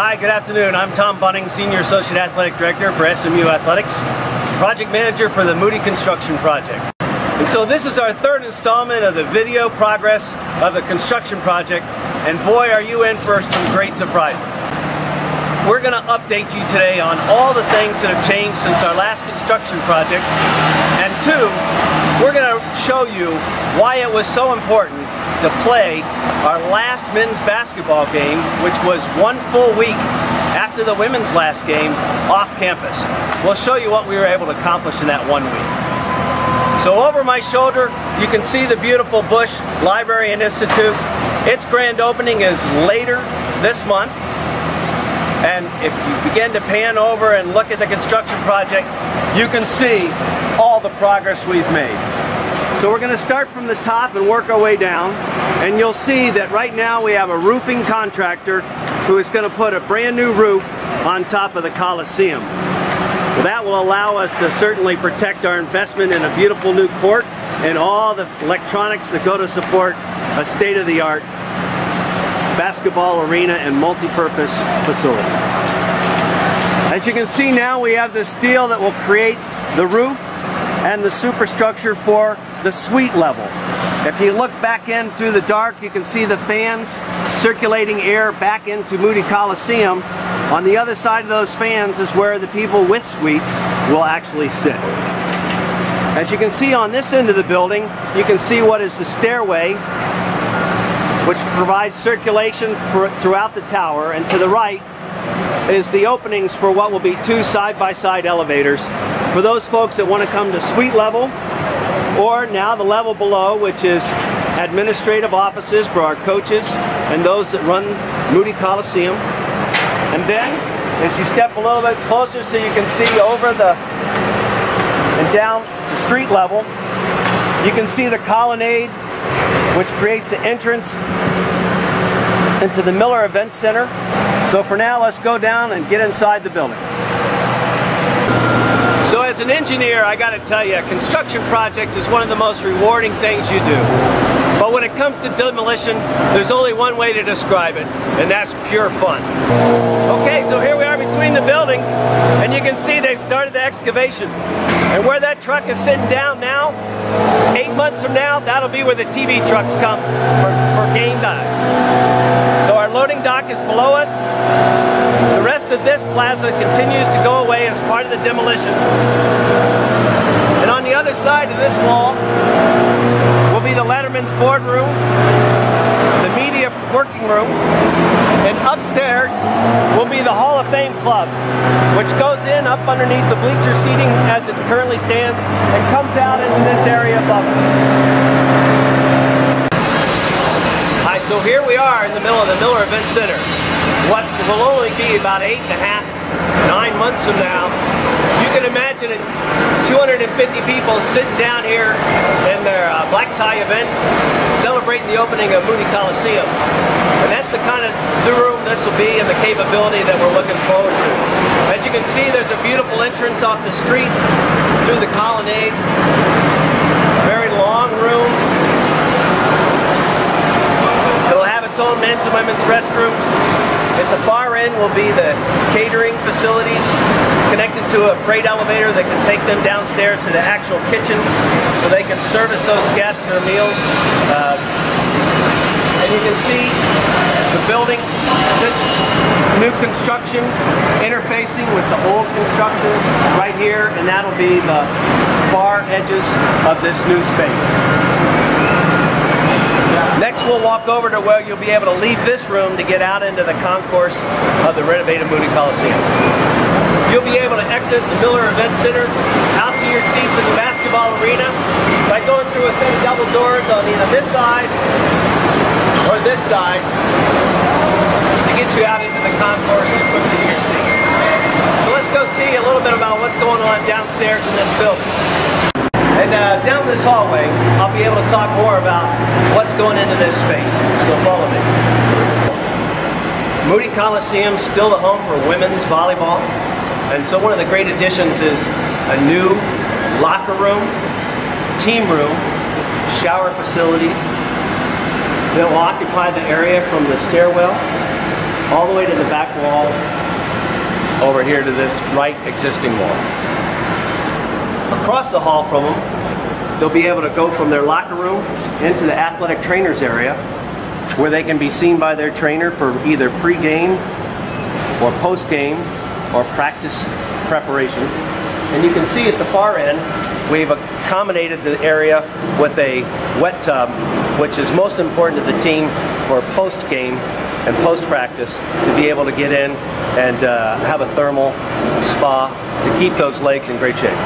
Hi, good afternoon. I'm Tom Buning, Senior Associate Athletic Director for SMU Athletics, Project Manager for the Moody Construction Project. And so this is our third installment of the video progress of the construction project, and boy are you in for some great surprises. We're going to update you today on all the things that have changed since our last construction project, and two, we're going to show you why it was so important to play our last men's basketball game, which was 1 full week after the women's last game off campus. We'll show you what we were able to accomplish in that 1 week. So over my shoulder, you can see the beautiful Bush Library and Institute. Its grand opening is later this month. And if you begin to pan over and look at the construction project, you can see all the progress we've made. So we're going to start from the top and work our way down, and you'll see that right now we have a roofing contractor who is going to put a brand new roof on top of the Coliseum. So that will allow us to certainly protect our investment in a beautiful new court and all the electronics that go to support a state-of-the-art basketball arena and multi-purpose facility. As you can see now, we have the steel that will create the roof and the superstructure for the suite level. If you look back in through the dark, you can see the fans circulating air back into Moody Coliseum. On the other side of those fans is where the people with suites will actually sit. As you can see on this end of the building, you can see what is the stairway, which provides circulation throughout the tower, and to the right is the openings for what will be 2 side-by-side elevators for those folks that want to come to suite level, or now the level below, which is administrative offices for our coaches and those that run Moody Coliseum. And then, as you step a little bit closer so you can see over the and down to street level, you can see the colonnade, which creates the entrance into the Miller Event Center. So for now, let's go down and get inside the building. So as an engineer, I got to tell you, a construction project is one of the most rewarding things you do. But when it comes to demolition, there's only one way to describe it, and that's pure fun. Okay, so here we are between the buildings, and you can see they've started the excavation. And where that truck is sitting down now, 8 months from now, that'll be where the TV trucks come for game time. So our loading dock is below us. The rest of this plaza continues to go away as part of the demolition. And on the other side of this wall will be the Letterman's boardroom, the media working room, and upstairs will be the Hall of Fame Club, which goes in up underneath the bleacher seating as it currently stands and comes out into this area above us. Hi, so here we are in the middle of the Miller Event Center. What will only be about 8.5, 9 months from now, you can imagine it, 250 people sitting down here in their black tie event, celebrating the opening of Moody Coliseum. And that's the kind of room this will be and the capability that we're looking forward to. As you can see, there's a beautiful entrance off the street through the colonnade. Very long room. It'll have its own men's and women's restrooms. At the far end will be the catering facilities connected to a freight elevator that can take them downstairs to the actual kitchen so they can service those guests their meals. And you can see the building, this new construction interfacing with the old construction right here, and that'll be the far edges of this new space. Next we'll walk over to where you'll be able to leave this room to get out into the concourse of the renovated Moody Coliseum. You'll be able to exit the Miller Event Center out to your seats in the basketball arena by going through a set of double doors on either this side or this side to get you out into the concourse and quickly to your seat. So let's go see a little bit about what's going on downstairs in this building. And down this hallway, I'll be able to talk more about what's going into this space. So follow me. Moody Coliseum is still the home for women's volleyball. And so one of the great additions is a new locker room, team room, shower facilities. They'll occupy the area from the stairwell all the way to the back wall, over here to this right existing wall. Across the hall from them, they'll be able to go from their locker room into the athletic trainers area, where they can be seen by their trainer for either pre-game or post-game or practice preparation. And you can see at the far end, we've accommodated the area with a wet tub, which is most important to the team for post-game and post-practice, to be able to get in and have a thermal spa to keep those legs in great shape.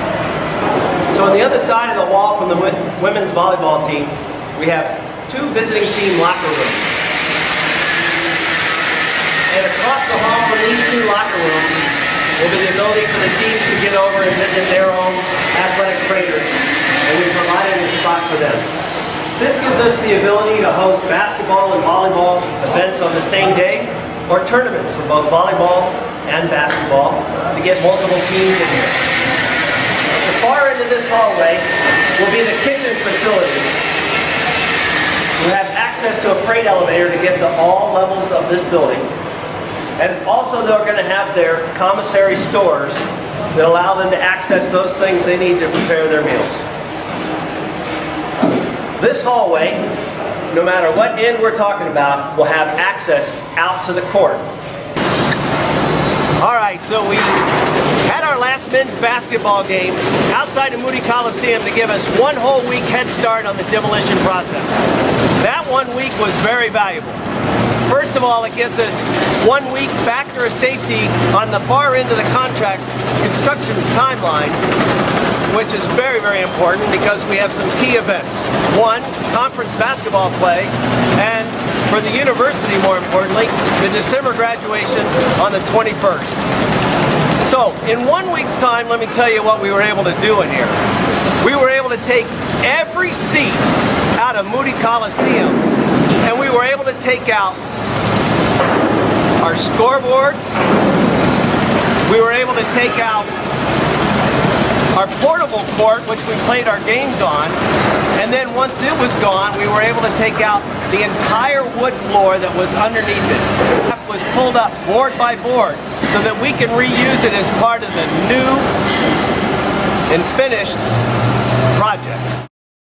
So on the other side of the wall from the women's volleyball team, we have 2 visiting team locker rooms. And across the hall from these 2 locker rooms will be the ability for the teams to get over and visit their own athletic trainers, and we provided a spot for them. This gives us the ability to host basketball and volleyball events on the same day, or tournaments for both volleyball and basketball, to get multiple teams in here. At the far end of this hallway will be the kitchen facilities. We have access to a freight elevator to get to all levels of this building. And also they're going to have their commissary stores that allow them to access those things they need to prepare their meals. This hallway, no matter what end we're talking about, will have access out to the court. Alright, so we had our last men's basketball game outside of Moody Coliseum to give us 1 whole week head start on the demolition process. That 1 week was very valuable. First of all, it gives us 1 week factor of safety on the far end of the contract construction timeline, which is very, very important because we have some key events. 1, conference basketball play, and for the university, more importantly, the December graduation on the 21st. So, in 1 week's time, let me tell you what we were able to do in here. We were able to take every seat out of Moody Coliseum, and we were able to take out our scoreboards. We were able to take out our portable court, which we played our games on, and then once it was gone, we were able to take out the entire wood floor that was underneath it. It was pulled up board by board so that we can reuse it as part of the new and finished project.